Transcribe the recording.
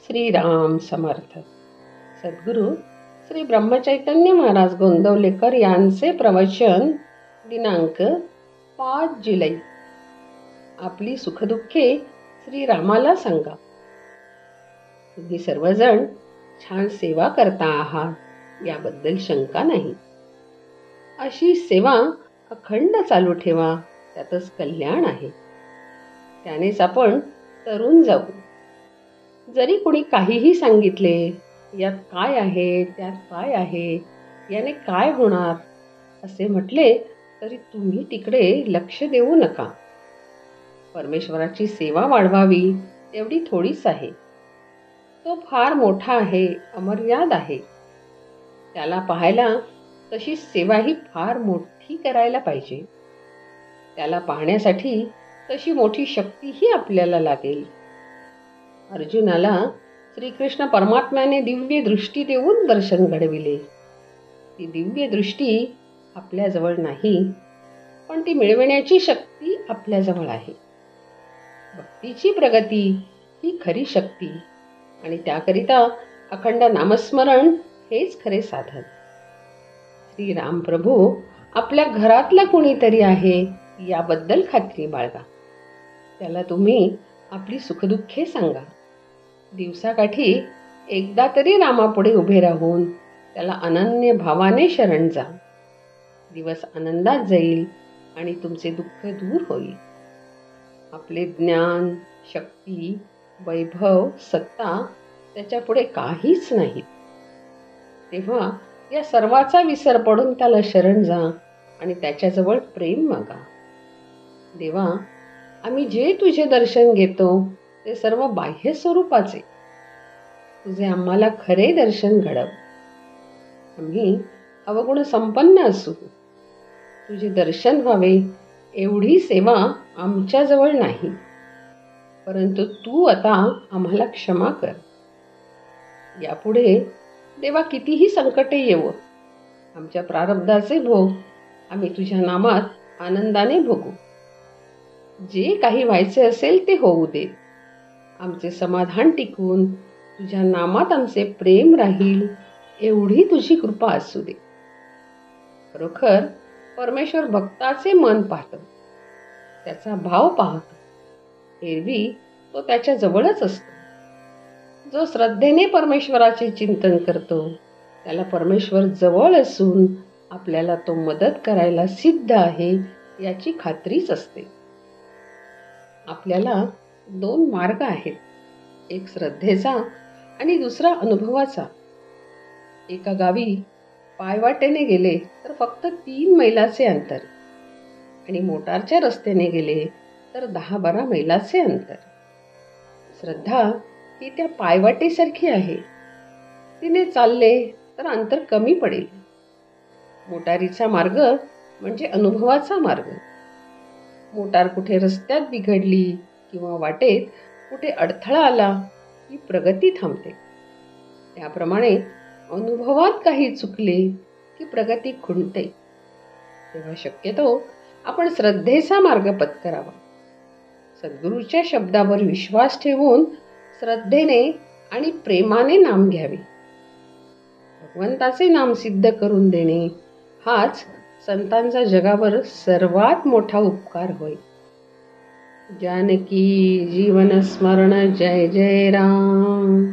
श्रीराम समर्थ. सद्गुरू श्री ब्रह्मचैतन्य महाराज गोंदवलेकर यांचे प्रवचन दिनांक 5 जुलै. आपली सुखदुःखे श्रीरामाला सांगा. तुम्ही सर्वजण छान सेवा करता आहात, याबद्दल शंका नाही. अशी सेवा अखंड चालू ठेवा, त्यातच कल्याण आहे. त्यानेच आपण तरुण जाऊ. जरी कोणी काहीही सांगितले, यात काय आहे, त्यात काय आहे, याने काय होणार असे म्हटले, तरी तुम्ही तिकडे लक्ष देऊ नका. परमेश्वराची सेवा वाढवावी तेवढी थोडीच आहे. तो फार मोठा आहे, अमर्याद आहे. त्याला पाहायला तशी सेवाही फार मोठी करायला पाहिजे. त्याला पाहण्यासाठी तशी मोठी शक्तीही आपल्याला लागेल. अर्जुनाला श्रीकृष्ण परमात्म्याने दिव्य दृष्टी देऊन दर्शन घडविले. ती दिव्य दृष्टी आपल्याजवळ नाही, पण ती मिळविण्याची शक्ती आपल्याजवळ आहे. भक्तीची प्रगती ही खरी शक्ती, आणि त्याकरिता अखंड नामस्मरण हेच खरे साधन. श्रीराम प्रभू आपल्या घरातला कोणीतरी आहे, याबद्दल खात्री बाळगा. त्याला तुम्ही आपली सुखदुःखे सांगा. दिवसाकाठी एकदा तरी रामापुढे उभे राहून त्याला अनन्य भावाने शरण जा. दिवस आनंदात जाईल आणि तुमचे दुःख दूर होईल. आपले ज्ञान, शक्ती, वैभव, सत्ता त्याच्यापुढे काहीच नाही. तेव्हा या सर्वाचा विसर पडून त्याला शरण जा आणि त्याच्याजवळ प्रेम मागा. देवा, आम्ही जे तुझे दर्शन घेतो ते सर्व बाह्य स्वरूपाचे. तुझे आम्हाला खरे दर्शन घडव. आम्ही अवगुण संपन्न असू. तुझे दर्शन व्हावे एवढी सेवा आमच्याजवळ नाही, परंतु तू आता आम्हाला क्षमा कर. यापुढे देवा कितीही संकटे येवो, आमच्या प्रारब्धाचे भोग आम्ही तुझ्या नामात आनंदाने भोगू. जे काही व्हायचे असेल ते होऊ दे. आमचे समाधान टिकून तुझ्या नामात आमचे प्रेम राहील एवढी तुझी कृपा असू दे. खरोखर परमेश्वर भक्ताचे मन पाहतो, त्याचा भाव पाहतो. एरवी तो त्याच्या जवळच असतो. जो श्रद्धेने परमेश्वराचे चिंतन करतो, त्याला परमेश्वर जवळ असून आपल्याला तो मदत करायला सिद्ध आहे याची खात्रीच असते. आपल्याला 2 मार्ग आहेत, एक श्रद्धेचा आणि दुसरा अनुभवाचा. एका गावी पायवाटेने गेले तर फक्त 3 मैलाचे अंतर, आणि मोटारच्या रस्त्याने गेले तर 10-12 मैलाचे अंतर. श्रद्धा ही त्या पायवाटेसारखी आहे. तिने चालले तर अंतर कमी पडेल. मोटारीचा मार्ग म्हणजे अनुभवाचा मार्ग. मोटार कुठे रस्त्यात बिघडली किंवा वाटेत कुठे अडथळा आला की प्रगती थांबते. त्याप्रमाणे अनुभवात काही चुकले की प्रगती खुंटते. तेव्हा शक्यतो आपण श्रद्धेचा मार्ग पत्करावा. सद्गुरूच्या शब्दावर विश्वास ठेवून श्रद्धेने आणि प्रेमाने नाम घ्यावे. भगवंताचे नाम सिद्ध करून देणे हाच संतांचा जगावर सर्वात मोठा उपकार होय. जानकी जीवन स्मरण जय जय राम.